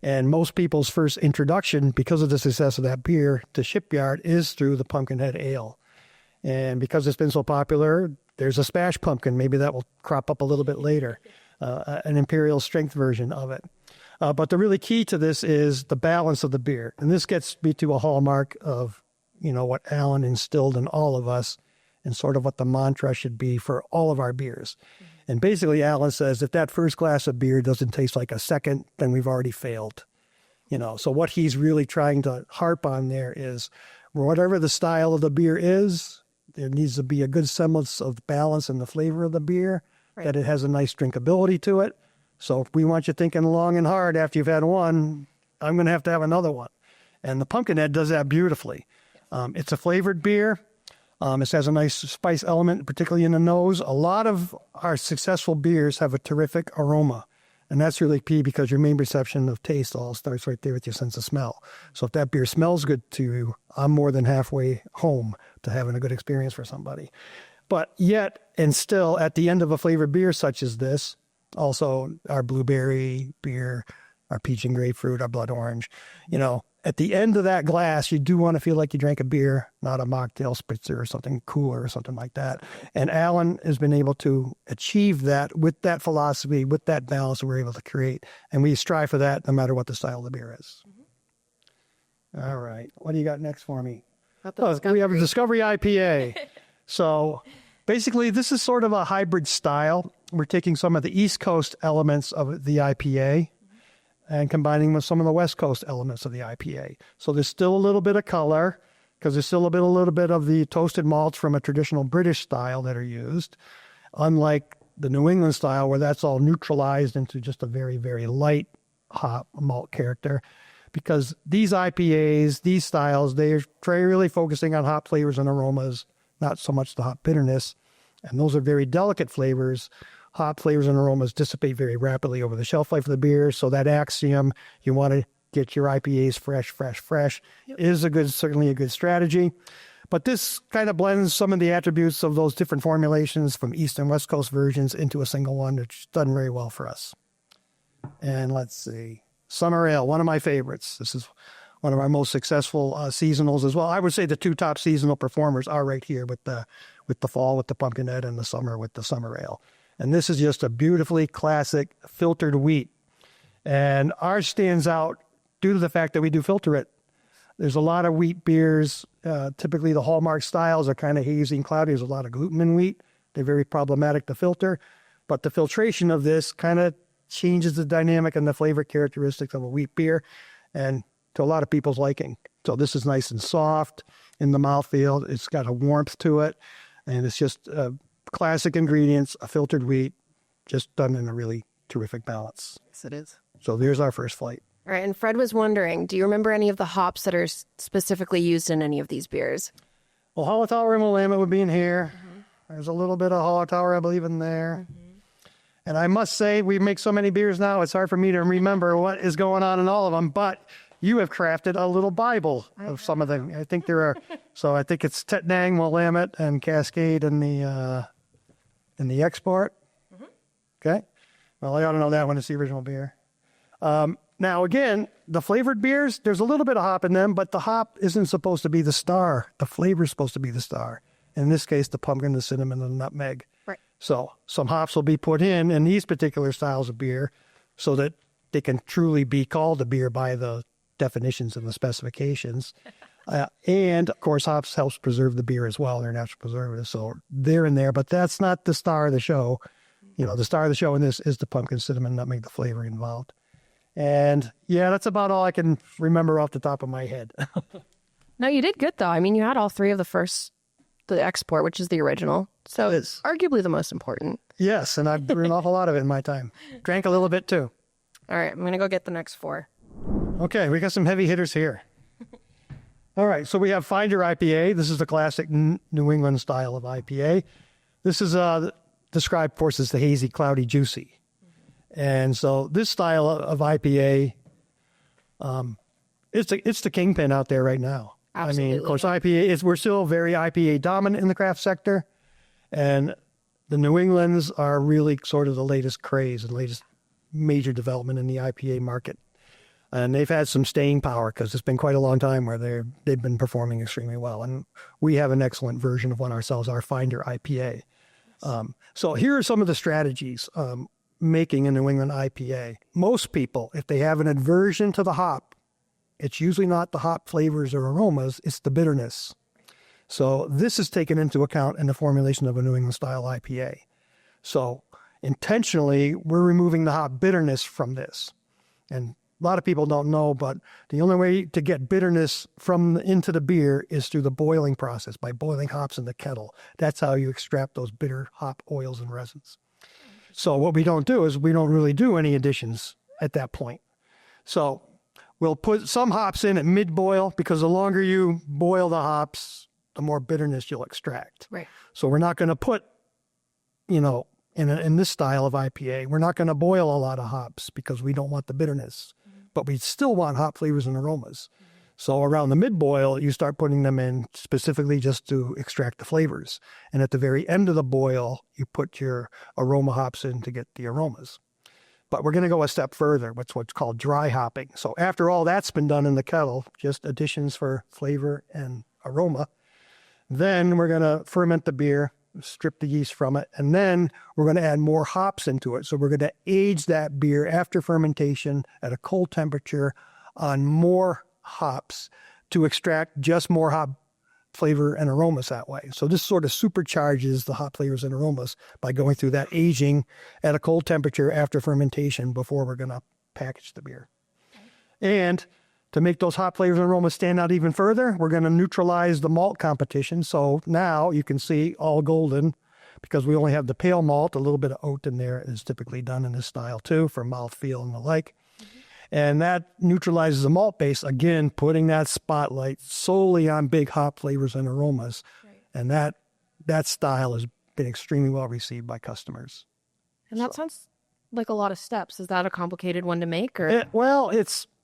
And most people's first introduction, because of the success of that beer, to Shipyard is through the Pumpkinhead Ale. And because it's been so popular, there's a Smash Pumpkin. Maybe that will crop up a little bit later. An imperial strength version of it. But the really key to this is the balance of the beer. And this gets me to a hallmark of, what Alan instilled in all of us and sort of what the mantra should be for all of our beers. Mm-hmm. And basically, Alan says, if that first glass of beer doesn't taste like a second, then we've already failed. So what he's really trying to harp on there is whatever the style of the beer is, there needs to be a good semblance of balance in the flavor of the beer. Right. That it has a nice drinkability to it. So if we want you thinking long and hard after you've had one, I'm going to have another one. And the Pumpkinhead does that beautifully. It's a flavored beer. It has a nice spice element, particularly in the nose. A lot of our successful beers have a terrific aroma. And that's really key because your main perception of taste all starts right there with your sense of smell. So if that beer smells good to you, I'm more than halfway home to having a good experience for somebody. But yet, and still, at the end of a flavored beer such as this, also our blueberry beer, our peach and grapefruit, our blood orange, at the end of that glass, you do want to feel like you drank a beer, not a mocktail spritzer or something cooler or something like that. And Alan has been able to achieve that with that philosophy, with that balance that we're able to create. And we strive for that no matter what the style of the beer is. Mm-hmm. All right. What do you got next for me? We have a Discovery IPA. So basically, this is sort of a hybrid style. We're taking some of the East Coast elements of the IPA and combining with some of the West Coast elements of the IPA. So there's still a little bit of color because there's still a little bit of the toasted malts from a traditional British style that are used, unlike the New England style where that's all neutralized into just a very, very light hop malt character. Because these IPAs, these styles, they're really focusing on hop flavors and aromas, not so much the hop bitterness. And those are very delicate flavors. Hop flavors and aromas dissipate very rapidly over the shelf life of the beer. So that axiom, you want to get your IPAs fresh, is certainly a good strategy. But this kind of blends some of the attributes of those different formulations from East and West Coast versions into a single one, which is done very well for us. And let's see. Summer Ale, one of my favorites. This is one of our most successful seasonals as well. I would say the two top seasonal performers are right here with the fall with the Pumpkinhead and the summer with the Summer Ale. And this is just a beautifully classic filtered wheat. And ours stands out due to the fact that we do filter it. There's a lot of wheat beers. Typically, the hallmark styles are kind of hazy and cloudy. There's a lot of gluten in wheat. They're very problematic to filter. But the filtration of this kind of changes the dynamic and the flavor characteristics of a wheat beer, and to a lot of people's liking. So this is nice and soft in the mouthfeel. It's got a warmth to it, and it's just classic ingredients, a filtered wheat, just done in a really terrific balance. Yes, it is. So there's our first flight. All right, and Fred was wondering, do you remember any of the hops that are specifically used in any of these beers? Well, Hallertauer and Willamette would be in here. Mm-hmm. There's a little bit of Hallertauer, I believe, in there. Mm-hmm. And I must say, we make so many beers now, it's hard for me to remember what is going on in all of them. But you have crafted a little Bible of some of them. I think there are, so I think it's Tettnang, Willamette, and Cascade in the export. Mm-hmm. Okay. Well, I ought to know that one. It's the original beer. Now, again, the flavored beers, there's a little bit of hop in them, but the hop isn't supposed to be the star. The flavor is supposed to be the star. In this case, the pumpkin, the cinnamon, and the nutmeg. Right. So some hops will be put in these particular styles of beer so that they can truly be called a beer by the definitions and the specifications. And, of course, hops helps preserve the beer as well. They're natural preservatives, so they're in there. But that's not the star of the show. You know, the star of the show in this is the pumpkin, cinnamon, nutmeg, the flavor involved. And, yeah, that's about all I can remember off the top of my head. No, you did good, though. I mean, you had all three of the export, which is the original. So it's arguably the most important. Yes, and I've brewed an awful lot of it in my time. Drank a little bit, too. All right, I'm going to go get the next four. Okay, we got some heavy hitters here. All right, so we have Finder IPA. This is the classic New England style of IPA. This is described, of course, as the hazy, cloudy, juicy. And so this style of IPA, it's the kingpin out there right now. Absolutely. I mean, of course, we're still very IPA dominant in the craft sector. And the New Englands are really sort of the latest craze and latest major development in the IPA market. And they've had some staying power because it's been quite a long time where they've been performing extremely well. And we have an excellent version of one ourselves, our Finder IPA. So here are some of the strategies making a New England IPA. Most people, if they have an aversion to the hop, it's usually not the hop flavors or aromas, it's the bitterness. So this is taken into account in the formulation of a New England style IPA. So intentionally, we're removing the hop bitterness from this. And a lot of people don't know, but the only way to get bitterness into the beer is through the boiling process, by boiling hops in the kettle. That's how you extract those bitter hop oils and resins. So what we don't do is we don't really do any additions at that point. So we'll put some hops in at mid-boil because the longer you boil the hops, the more bitterness you'll extract. Right. So we're not going to put, in this style of IPA, we're not going to boil a lot of hops because we don't want the bitterness. Mm-hmm. But we still want hop flavors and aromas. Mm-hmm. So around the mid-boil, you start putting them in specifically just to extract the flavors. And at the very end of the boil, you put your aroma hops in to get the aromas. But we're going to go a step further, what's called dry hopping. So after all that's been done in the kettle, just additions for flavor and aroma, then we're going to ferment the beer, strip the yeast from it, and then we're going to add more hops into it. So we're going to age that beer after fermentation at a cold temperature on more hops to extract just more hop flavor and aromas that way. So this sort of supercharges the hop flavors and aromas by going through that aging at a cold temperature after fermentation before we're going to package the beer. And To make those hop flavors and aromas stand out even further, we're going to neutralize the malt competition. So now you can see all golden because we only have the pale malt. A little bit of oat in there is typically done in this style too for mouthfeel and the like. And that neutralizes the malt base, again, putting that spotlight solely on big hop flavors and aromas. Right. And that style has been extremely well received by customers. And that sounds like a lot of steps. Is that a complicated one to make? Or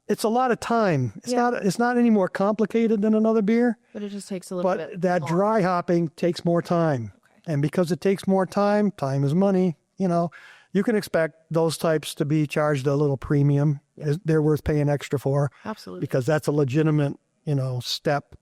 It's a lot of time. It's not any more complicated than another beer. But it just takes a little bit. But that dry hopping takes more time. Okay. And because it takes more time is money, you can expect those types to be charged a little premium. They're worth paying extra for. Absolutely. Because that's a legitimate, step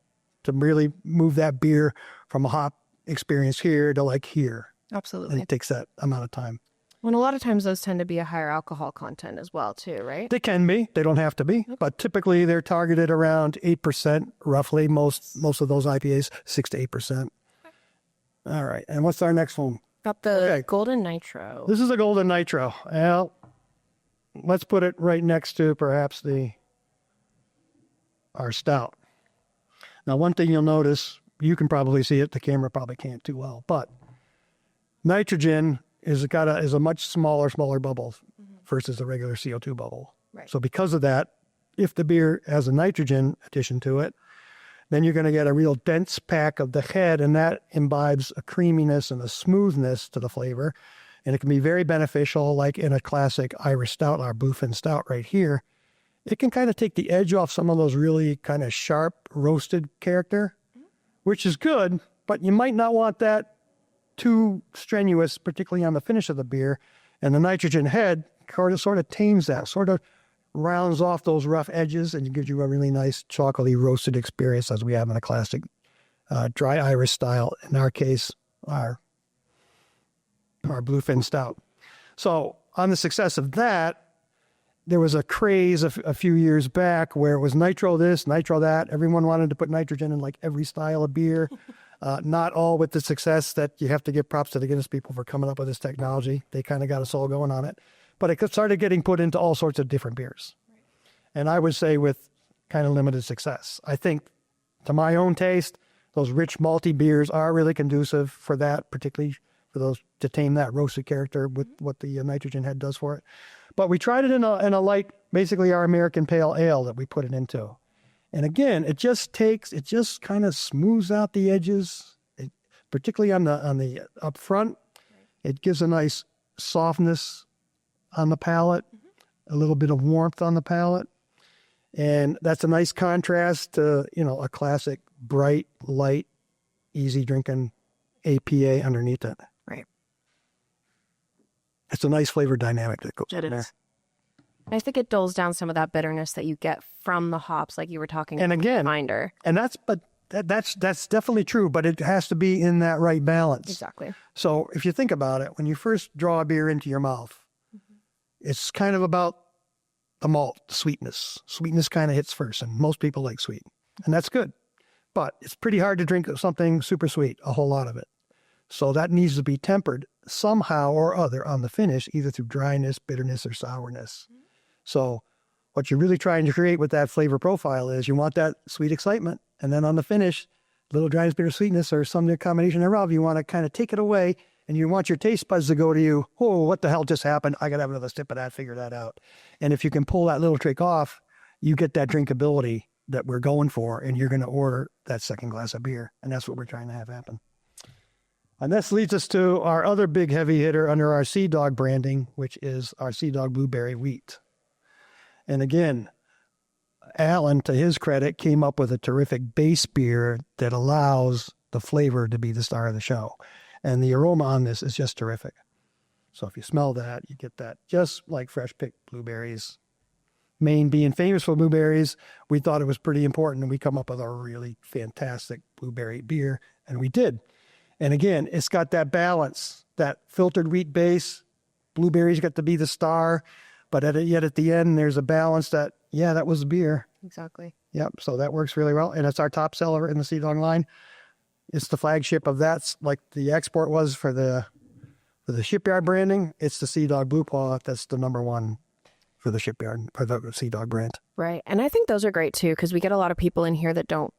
to really move that beer from a hop experience here to like here. Absolutely. And it takes that amount of time. When a lot of times those tend to be a higher alcohol content as well too, right? They can be. They don't have to be. Okay. But typically they're targeted around 8%, roughly. Most of those IPAs, 6 to 8%. Okay. All right. And what's our next one? Got the Golden Nitro. This is a Golden Nitro. Well, let's put it right next to perhaps our stout. Now, one thing you'll notice, you can probably see it. The camera probably can't too well. But nitrogen is a much smaller bubble versus the regular CO2 bubble. Right. So because of that, if the beer has a nitrogen addition to it, then you're going to get a real dense pack of the head, and that imbibes a creaminess and a smoothness to the flavor. And it can be very beneficial, like in a classic Irish stout, our Bluefin stout right here. It can kind of take the edge off some of those really kind of sharp roasted character, which is good, but you might not want that too strenuous, particularly on the finish of the beer. And the nitrogen head sort of tames that, sort of rounds off those rough edges, and it gives you a really nice chocolatey roasted experience as we have in a classic dry Irish style. In our case, our Bluefin stout. So on the success of that, there was a craze a few years back where it was nitro this, nitro that. Everyone wanted to put nitrogen in like every style of beer. Not all with the success that you have to give props to the Guinness people for coming up with this technology. They kind of got us all going on it. But it started getting put into all sorts of different beers. Right. And I would say with kind of limited success. I think, to my own taste, those rich malty beers are really conducive for that, particularly for those to tame that roasted character with what the nitrogen head does for it. But we tried it in a light, basically our American Pale Ale that we put it into. And again, it just kind of smooths out the edges, particularly on the up front. It gives a nice softness on the palate, a little bit of warmth on the palate. And that's a nice contrast to, a classic bright, light, easy drinking APA underneath it. Right. It's a nice flavor dynamic that goes in there. I think it dulls down some of that bitterness that you get from the hops, like you were talking and about. Again, reminder. And that's definitely true, but it has to be in that right balance. Exactly. So if you think about it, when you first draw a beer into your mouth, it's kind of about the malt, the sweetness. Sweetness kind of hits first, and most people like sweet, and that's good. But it's pretty hard to drink something super sweet, a whole lot of it. So that needs to be tempered somehow or other on the finish, either through dryness, bitterness, or sourness. So what you're really trying to create with that flavor profile is you want that sweet excitement, and then on the finish, little dryness, bitter sweetness, or some combination thereof, you want to kind of take it away, and you want your taste buds to go to you, oh, what the hell just happened? I got to have another sip of that, figure that out. And if you can pull that little trick off, you get that drinkability that we're going for, and you're going to order that second glass of beer. And that's what we're trying to have happen. And this leads us to our other big heavy hitter under our Sea Dog branding, which is our Sea Dog Blueberry Wheat. And again, Alan, to his credit, came up with a terrific base beer that allows the flavor to be the star of the show. And the aroma on this is just terrific. So if you smell that, you get that just like fresh picked blueberries. Maine being famous for blueberries, we thought it was pretty important, and we come up with a really fantastic blueberry beer, and we did. And again, it's got that balance, that filtered wheat base. Blueberries got to be the star, but yet at the end, there's a balance that, that was the beer. Exactly. Yep, so that works really well, and it's our top seller in the Sea Dog line. It's the flagship of that, like the export was for the Shipyard branding. It's the Sea Dog Blue Paw. That's the number one for the Shipyard, or the Sea Dog brand. Right. And I think those are great too, because we get a lot of people in here that don't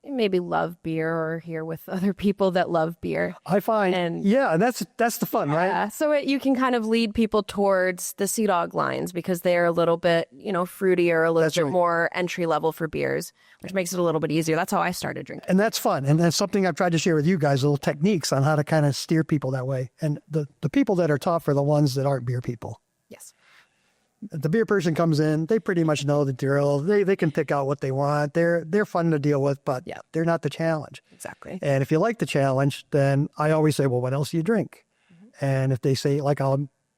maybe love beer or are here with other people that love beer. I find, and that's the fun, right? Yeah, so you can kind of lead people towards the Sea Dog lines because they're a little bit, fruitier, a little bit more entry level for beers, which makes it a little bit easier. That's how I started drinking. And that's fun. And that's something I've tried to share with you guys, little techniques on how to kind of steer people that way. And the people that are tough are the ones that aren't beer people. Yes. The beer person comes in, they pretty much know the drill. They can pick out what they want. They're fun to deal with, but they're not the challenge. Exactly. And if you like the challenge, then I always say, well, what else do you drink? Mm-hmm. And if they say,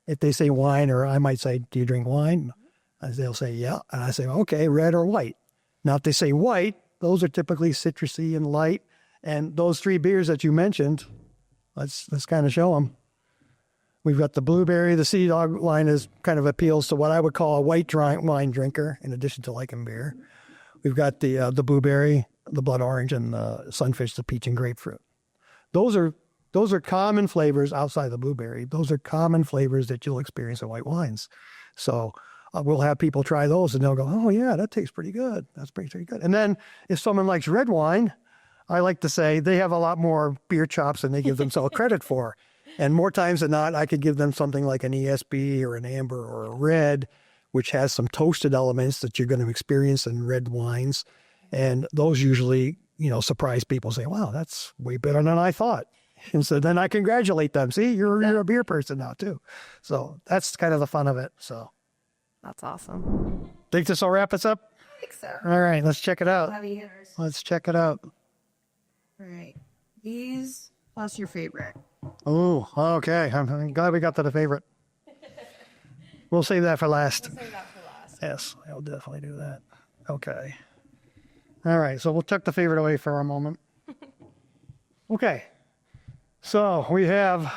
if they say wine, or I might say, do you drink wine? And they'll say, yeah. And I say, okay, red or white. Now, if they say white, those are typically citrusy and light. And those 3 beers that you mentioned, let's kind of show them. We've got the blueberry. The Sea Dog line is kind of appeals to what I would call a white wine drinker, in addition to liking beer. We've got the blueberry, the blood orange, and the sunfish, the peach and grapefruit. Those are common flavors outside the blueberry. Those are common flavors that you'll experience in white wines. So we'll have people try those, and they'll go, oh, yeah, that tastes pretty good. That's pretty good. And then if someone likes red wine, I like to say they have a lot more beer chops than they give themselves credit for. And more times than not, I could give them something like an ESB or an amber or a red, which has some toasted elements that you're going to experience in red wines. And those usually, surprise people, say, wow, that's way better than I thought. And so then I congratulate them. See, you're a beer person now too. So that's kind of the fun of it. So that's awesome. Think this will wrap us up? I think so. All right, let's check it out. Heavy hitters. Let's check it out. All right. These plus your favorite. Oh, okay. I'm glad we got to the favorite. We'll save that for last. Yes, I'll definitely do that. Okay. All right, so we'll tuck the favorite away for a moment. Okay. So we have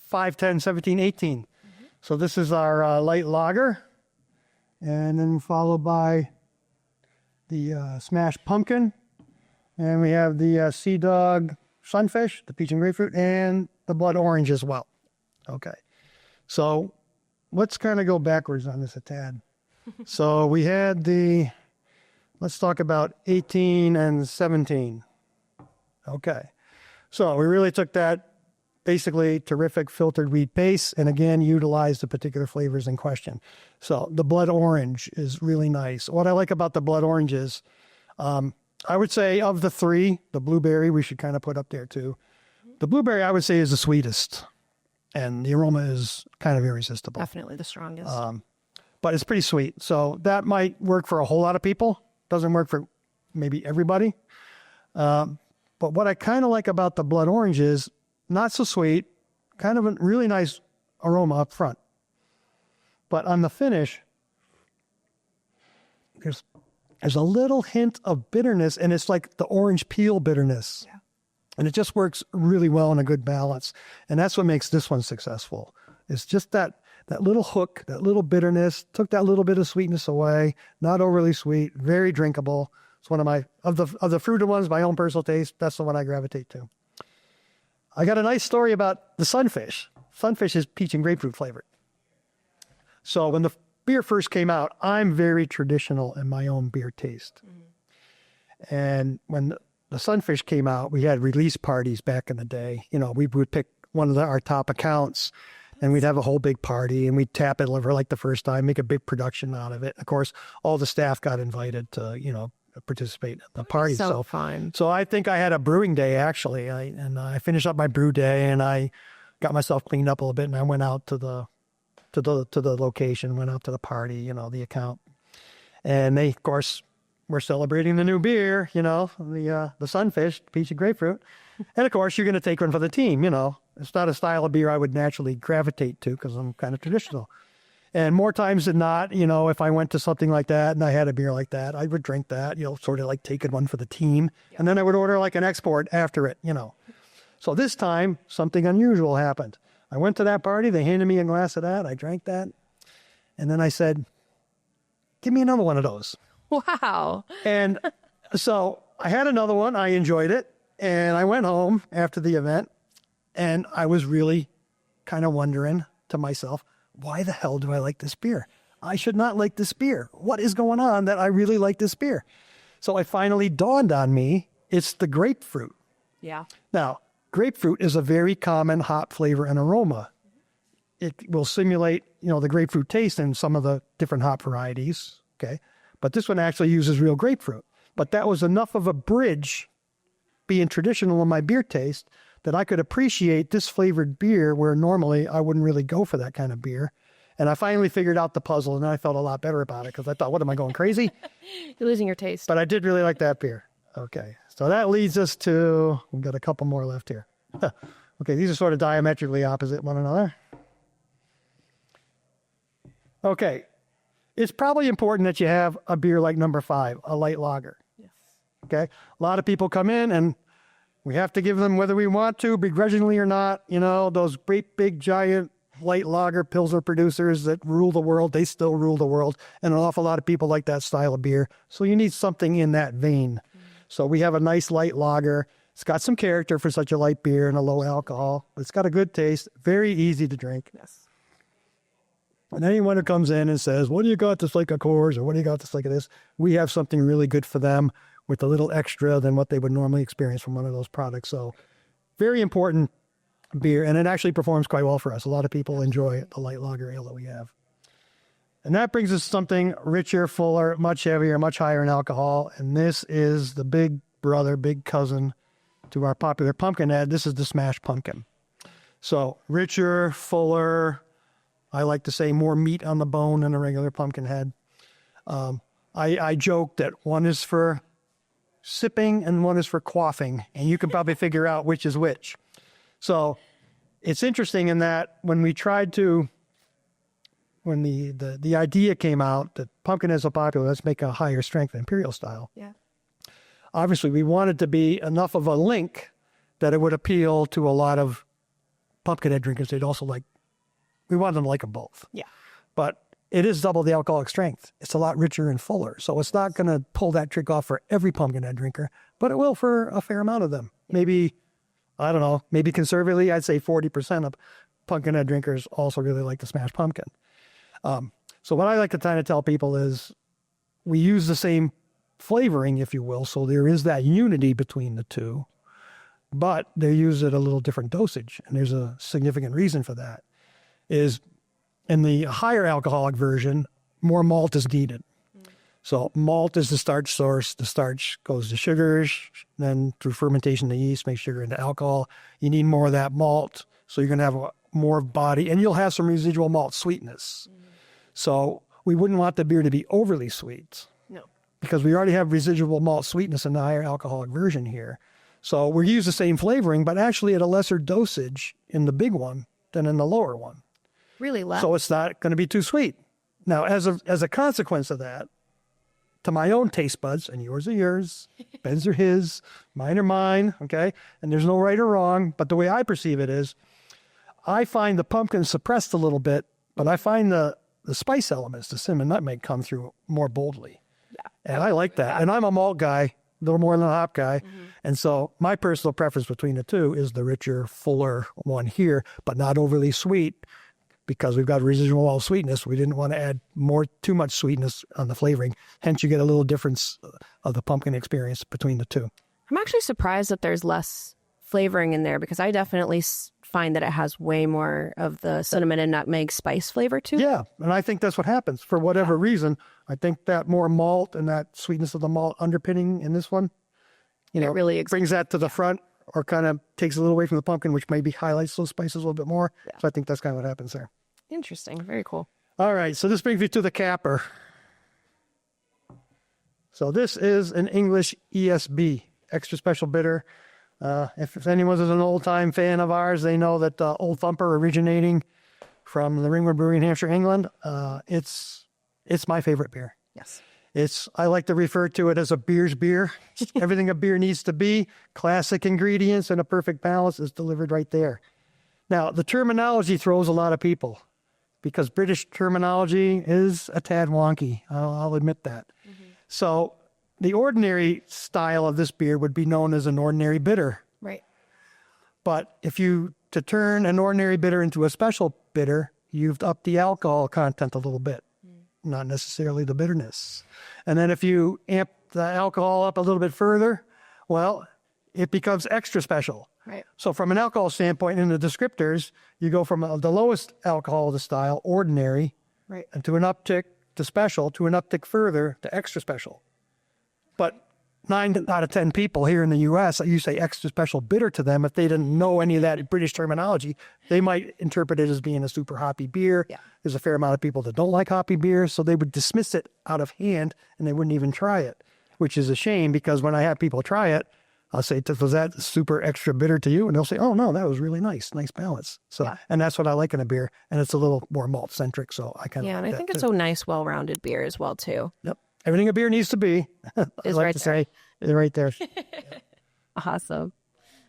5, 10, 17, 18. Mm-hmm. So this is our light lager. And then followed by the smashed pumpkin. And we have the Sea Dog sunfish, the peach and grapefruit, and the blood orange as well. Okay. So let's kind of go backwards on this a tad. So we had let's talk about 18 and 17. Okay. So we really took that basically terrific filtered wheat base and again utilized the particular flavors in question. So the blood orange is really nice. What I like about the blood orange is I would say of the 3, the blueberry we should kind of put up there too. The blueberry I would say is the sweetest, and the aroma is kind of irresistible. Definitely the strongest. But it's pretty sweet. So that might work for a whole lot of people. Doesn't work for maybe everybody. But what I kind of like about the blood orange is not so sweet, kind of a really nice aroma up front. But on the finish, there's a little hint of bitterness, and it's like the orange peel bitterness. Yeah. And it just works really well in a good balance. And that's what makes this one successful. It's just that little hook, that little bitterness, took that little bit of sweetness away, not overly sweet, very drinkable. It's one of my, of the fruited ones, my own personal taste, that's the one I gravitate to. I got a nice story about the sunfish. Sunfish is peach and grapefruit flavored. So when the beer first came out, I'm very traditional in my own beer taste. Mm-hmm. And when the sunfish came out, we had release parties back in the day. We would pick one of our top accounts and we'd have a whole big party and we'd tap it for like the first time, make a big production out of it. Of course, all the staff got invited to, participate in the party. So fun. So I think I had a brewing day actually. I finished up my brew day and I got myself cleaned up a little bit and I went out to the location, went out to the party, the account. And they, of course, were celebrating the new beer, the sunfish, peach and grapefruit. And of course, you're going to take one for the team, It's not a style of beer I would naturally gravitate to because I'm kind of traditional. And more times than not, if I went to something like that and I had a beer like that, I would drink that, sort of like taking one for the team. Yep. And then I would order like an export after it, So this time, something unusual happened. I went to that party. They handed me a glass of that. I drank that. And then I said, give me another one of those. Wow. And so I had another one. I enjoyed it. And I went home after the event. And I was really kind of wondering to myself, why the hell do I like this beer? I should not like this beer. What is going on that I really like this beer? So it finally dawned on me, it's the grapefruit. Yeah. Now, grapefruit is a very common hop flavor and aroma. It will simulate, the grapefruit taste in some of the different hop varieties, okay? But this one actually uses real grapefruit. But that was enough of a bridge, being traditional in my beer taste, that I could appreciate this flavored beer where normally I wouldn't really go for that kind of beer. And I finally figured out the puzzle, and I felt a lot better about it because I thought, what, am I going crazy? You're losing your taste. But I did really like that beer. Okay, so that leads us to, we've got a couple more left here. Okay, these are sort of diametrically opposite one another. Okay, it's probably important that you have a beer like number 5, a light lager. Yes. Okay, a lot of people come in and we have to give them, whether we want to, begrudgingly or not, those great big giant light lager Pilsner producers that rule the world. They still rule the world. And an awful lot of people like that style of beer. So you need something in that vein. So we have a nice light lager. It's got some character for such a light beer and a low alcohol. It's got a good taste. Very easy to drink. Yes. And anyone who comes in and says, what do you got that's like a Coors, or what do you got that's like this? We have something really good for them with a little extra than what they would normally experience from one of those products. So very important beer, and it actually performs quite well for us. A lot of people enjoy the light lager ale that we have. And that brings us to something richer, fuller, much heavier, much higher in alcohol. And this is the big brother, big cousin to our popular Pumpkinhead. This is the Smash Pumpkin. So richer, fuller, I like to say more meat on the bone than a regular Pumpkinhead. I joke that one is for sipping and one is for quaffing, and you can probably figure out which is which. So it's interesting in that when the idea came out that Pumpkin is so popular, let's make a higher strength imperial style. Yeah. Obviously, we wanted to be enough of a link that it would appeal to a lot of Pumpkinhead drinkers. They'd also we wanted them to like them both. Yeah. But it is double the alcoholic strength. It's a lot richer and fuller. So it's not going to pull that trick off for every Pumpkinhead drinker, but it will for a fair amount of them. Maybe, I don't know, maybe conservatively, I'd say 40% of Pumpkinhead drinkers also really like the Smash Pumpkin. So what I like to kind of tell people is we use the same flavoring, if you will. So there is that unity between the two, but they use it a little different dosage. And there's a significant reason for that. Is in the higher alcoholic version, more malt is needed. So malt is the starch source. The starch goes to sugars, then through fermentation, the yeast makes sugar into alcohol. You need more of that malt, so you're going to have more body, and you'll have some residual malt sweetness. So we wouldn't want the beer to be overly sweet. No. Because we already have residual malt sweetness in the higher alcoholic version here. So we use the same flavoring, but actually at a lesser dosage in the big one than in the lower one. Really low. So it's not going to be too sweet. Now, as a consequence of that, to my own taste buds, and yours are yours, Ben's are his, mine are mine, okay? And there's no right or wrong, but the way I perceive it is, I find the pumpkin suppressed a little bit, but I find the spice elements, the cinnamon, nutmeg, come through more boldly. Yeah. And I like that. And I'm a malt guy, a little more than a hop guy. Mm-hmm. And so my personal preference between the two is the richer, fuller one here, but not overly sweet, because we've got residual malt sweetness. We didn't want to add too much sweetness on the flavoring. Hence, you get a little difference of the pumpkin experience between the two. I'm actually surprised that there's less flavoring in there, because I definitely find that it has way more of the cinnamon and nutmeg spice flavor too. Yeah, and I think that's what happens. For whatever reason, I think that more malt and that sweetness of the malt underpinning in this one, it really brings that to the front, or kind of takes a little away from the pumpkin, which maybe highlights those spices a little bit more. Yeah. So I think that's kind of what happens there. Interesting. Very cool. All right. So this brings me to the capper. So this is an English ESB, extra special bitter. If anyone is an old-time fan of ours, they know that Old Thumper, originating from the Ringwood Brewery in Hampshire, England, it's my favorite beer. Yes. I like to refer to it as a beer's beer. Everything a beer needs to be, classic ingredients and a perfect balance, is delivered right there. Now, the terminology throws a lot of people, because British terminology is a tad wonky. I'll admit that. Mm-hmm. So the ordinary style of this beer would be known as an ordinary bitter. Right. But to turn an ordinary bitter into a special bitter, you've upped the alcohol content a little bit, not necessarily the bitterness. And then if you amp the alcohol up a little bit further, well, it becomes extra special. Right. So from an alcohol standpoint, in the descriptors, you go from the lowest alcohol to style, ordinary, Right. and to an uptick to special, to an uptick further to extra special. But 9 out of 10 people here in the U.S., you say extra special bitter to them, if they didn't know any of that British terminology, they might interpret it as being a super hoppy beer. Yeah. There's a fair amount of people that don't like hoppy beers, so they would dismiss it out of hand and they wouldn't even try it, which is a shame because when I have people try it, I'll say, was that super extra bitter to you? And they'll say, oh, no, that was really nice balance. So, and that's what I like in a beer. And it's a little more malt centric. So I kind of, and I think it's a nice, well-rounded beer as well, too. Yep. Everything a beer needs to be, I Is like right to there. say, is right there. Awesome.